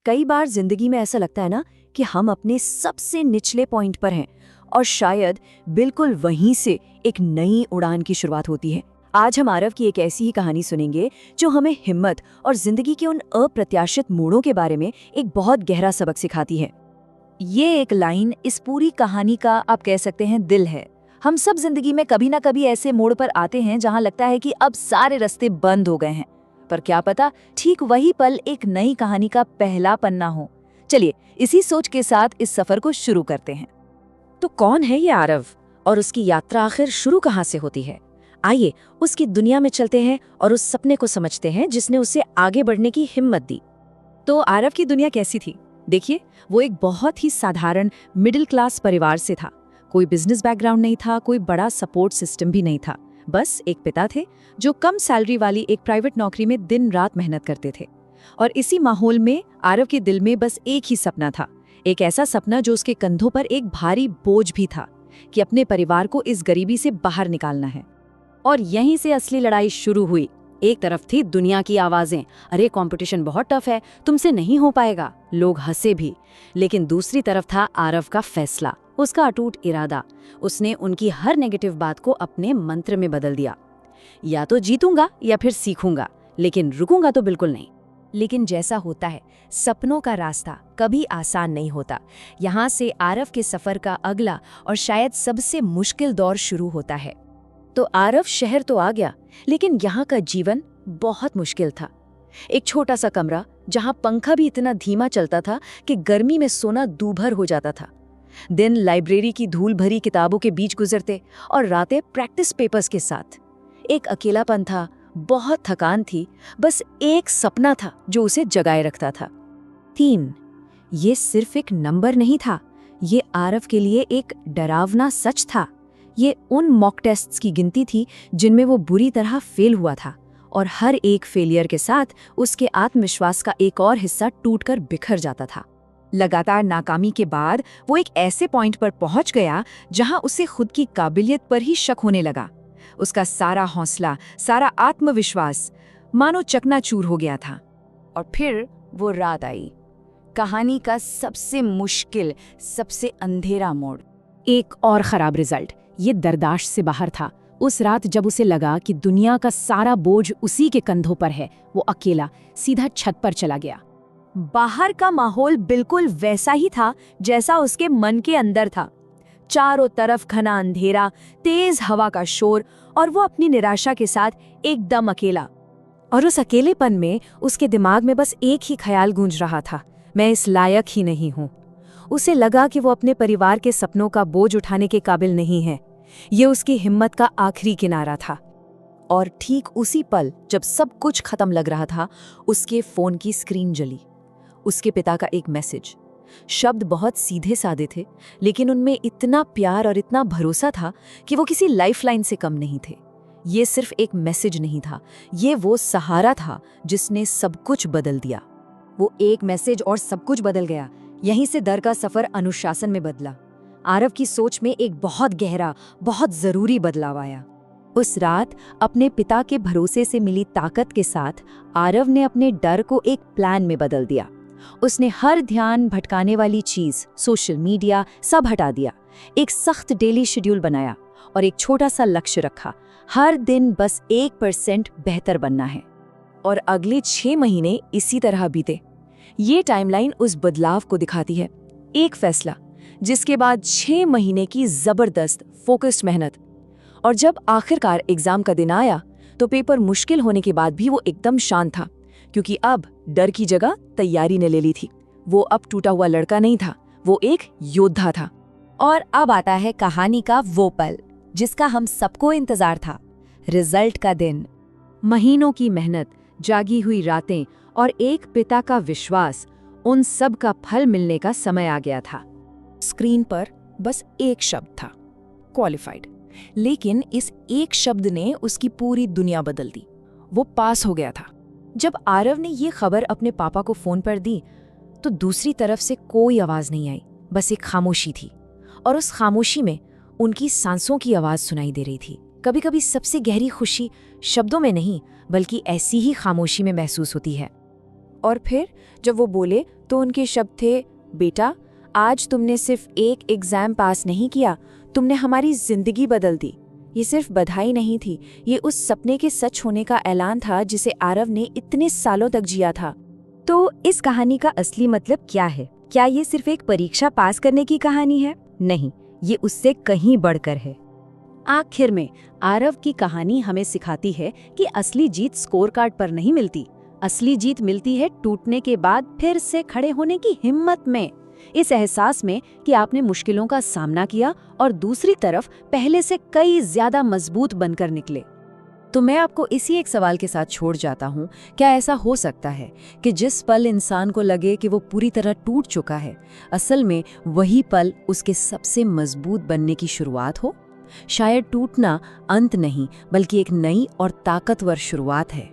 कई बार जिंदगी में ऐसा लगता है ना कि हम अपने सबसे निचले पॉइंट पर हैं और शायद बिल्कुल वहीं से एक नई उड़ान की शुरुआत होती है। आज हम आरव की एक ऐसी ही कहानी सुनेंगे जो हमें हिम्मत और जिंदगी के उन अप्रत्याशित मोड़ों के बारे में एक बहुत गहरा सबक सिखाती है। ये एक लाइन इस पूरी कहानी का आप कह सकते हैं दिल है। हम सब जिंदगी में कभी ना कभी ऐसे मोड़ पर आते हैं जहां लगता है कि अब सारे रास्ते बंद हो गए हैं, पर क्या पता ठीक वही पल एक नई कहानी का पहला पन्ना हो। चलिए इसी सोच के साथ इस सफर को शुरू करते हैं। तो कौन है ये आरव और उसकी यात्रा आखिर शुरू कहाँ से होती है? आइए उसकी दुनिया में चलते हैं और उस सपने को समझते हैं जिसने उसे आगे बढ़ने की हिम्मत दी। तो आरव की दुनिया कैसी थी? देखिए, वो एक बहुत ही साधारण मिडिल क्लास परिवार से था। कोई बिजनेस बैकग्राउंड नहीं था, कोई बड़ा सपोर्ट सिस्टम भी नहीं था। बस एक पिता थे जो कम सैलरी वाली एक प्राइवेट नौकरी में दिन रात मेहनत करते थे। और इसी माहौल में आरव के दिल में बस एक ही सपना था, एक ऐसा सपना जो उसके कंधों पर एक भारी बोझ भी था कि अपने परिवार को इस गरीबी से बाहर निकालना है। और यहीं से असली लड़ाई शुरू हुई। एक तरफ थी दुनिया की आवाजें, अरे कंपटीशन बहुत टफ है, तुमसे नहीं हो पाएगा, लोग हंसे भी। लेकिन दूसरी तरफ था आरव का फैसला, उसका अटूट इरादा। उसने उनकी हर नेगेटिव बात को अपने मंत्र में बदल दिया। या तो जीतूंगा या फिर सीखूंगा, लेकिन रुकूंगा तो बिल्कुल नहीं। लेकिन जैसा होता है, सपनों का रास्ता कभी आसान नहीं होता। यहाँ से आरव के सफर का अगला और शायद सबसे मुश्किल दौर शुरू होता है। तो आरव शहर तो आ गया, लेकिन यहाँ का जीवन बहुत मुश्किल था। एक छोटा सा कमरा जहाँ पंखा भी इतना धीमा चलता था कि गर्मी में सोना दूभर हो जाता था। दिन लाइब्रेरी की धूल भरी किताबों के बीच गुजरते और रातें प्रैक्टिस पेपर्स के साथ। एक अकेलापन था, बहुत थकान थी, बस एक सपना था जो उसे जगाए रखता था। 3। ये सिर्फ एक नंबर नहीं था, ये आरव के लिए एक डरावना सच था। ये उन मॉक टेस्ट्स की गिनती थी जिनमें वो बुरी तरह फेल हुआ था, और हर एक फेलियर के साथ उसके आत्मविश्वास का एक और हिस्सा टूटकर बिखर जाता था। लगातार नाकामी के बाद वो एक ऐसे पॉइंट पर पहुंच गया जहां उसे खुद की काबिलियत पर ही शक होने लगा। उसका सारा हौसला, सारा आत्मविश्वास मानो चकनाचूर हो गया था। और फिर वो रात आई, कहानी का सबसे मुश्किल, सबसे अंधेरा मोड़। एक और खराब रिजल्ट ये दरदाश्त से बाहर था। उस रात जब उसे लगा कि दुनिया का सारा बोझ उसी के कंधों पर है, वो अकेला सीधा छत पर चला गया। बाहर का माहौल बिल्कुल वैसा ही था जैसा उसके मन के अंदर था। चारों तरफ घना अंधेरा, तेज हवा का शोर, और वो अपनी निराशा के साथ एकदम अकेला। और उस अकेलेपन में उसके दिमाग में बस एक ही ख्याल गूंज रहा था, मैं इस लायक ही नहीं हूँ। उसे लगा कि वो अपने परिवार के सपनों का बोझ उठाने के काबिल नहीं है। ये उसकी हिम्मत का आखिरी किनारा था। और ठीक उसी पल जब सब कुछ खत्म लग रहा था, उसके फोन की स्क्रीन जली। उसके पिता का एक मैसेज। शब्द बहुत सीधे साधे थे, लेकिन उनमें इतना प्यार और इतना भरोसा था कि वो किसी लाइफलाइन से कम नहीं थे। ये सिर्फ एक मैसेज नहीं था, ये वो सहारा था जिसने सब कुछ बदल दिया। वो एक मैसेज और सब कुछ बदल गया। यहीं से दर का सफर अनुशासन में बदला। आरव की सोच में एक बहुत गहरा, बहुत जरूरी बदलाव आया। उस रात अपने पिता के भरोसे से मिली ताकत के साथ आरव ने अपने डर को एक प्लान में बदल दिया। उसने हर ध्यान भटकाने वाली चीज, सोशल मीडिया, सब हटा दिया। एक सख्त डेली शेड्यूल बनाया और एक छोटा सा लक्ष्य रखा, हर दिन बस 1% बेहतर बनना है। और अगले 6 महीने इसी तरह बीते। ये टाइमलाइन उस बदलाव को दिखाती है। एक फैसला, जिसके बाद 6 महीने की जबरदस्त फोकस्ड मेहनत। और जब आखिरकार एग्जाम का दिन आया तो पेपर मुश्किल होने के बाद भी वो एकदम शांत था, क्योंकि अब डर की जगह तैयारी ने ले ली थी। वो अब टूटा हुआ लड़का नहीं था, वो एक योद्धा था। और अब आता है कहानी का वो पल जिसका हम सबको इंतजार था, रिजल्ट का दिन। महीनों की मेहनत, जागी हुई रातें और एक पिता का विश्वास, उन सब का फल मिलने का समय आ गया था। स्क्रीन पर बस एक शब्द था, क्वालिफाइड। लेकिन इस एक शब्द ने उसकी पूरी दुनिया बदल दी। वो पास हो गया था। जब आरव ने ये खबर अपने पापा को फोन पर दी तो दूसरी तरफ से कोई आवाज नहीं आई, बस एक खामोशी थी। और उस खामोशी में उनकी सांसों की आवाज सुनाई दे रही थी। कभी कभी सबसे गहरी खुशी शब्दों में नहीं, बल्कि ऐसी ही खामोशी में महसूस होती है। और फिर जब वो बोले तो उनके शब्द थे, बेटा, आज तुमने सिर्फ एक एग्जाम पास नहीं किया, तुमने हमारी जिंदगी बदल दी। ये सिर्फ बधाई नहीं थी, ये उस सपने के सच होने का ऐलान था जिसे आरव ने इतने सालों तक जिया था। तो इस कहानी का असली मतलब क्या है? क्या ये सिर्फ एक परीक्षा पास करने की कहानी है? नहीं, ये उससे कहीं बढ़कर है। आखिर में आरव की कहानी हमें सिखाती है कि असली जीत स्कोर कार्ड पर नहीं मिलती, असली जीत मिलती है टूटने के बाद फिर से खड़े होने की हिम्मत में, इस एहसास में कि आपने मुश्किलों का सामना किया और दूसरी तरफ पहले से कई ज्यादा मजबूत बनकर निकले। तो मैं आपको इसी एक सवाल के साथ छोड़ जाता हूँ, क्या ऐसा हो सकता है कि जिस पल इंसान को लगे कि वो पूरी तरह टूट चुका है, असल में वही पल उसके सबसे मजबूत बनने की शुरुआत हो? शायद टूटना अंत नहीं, बल्कि एक नई और ताकतवर शुरुआत है।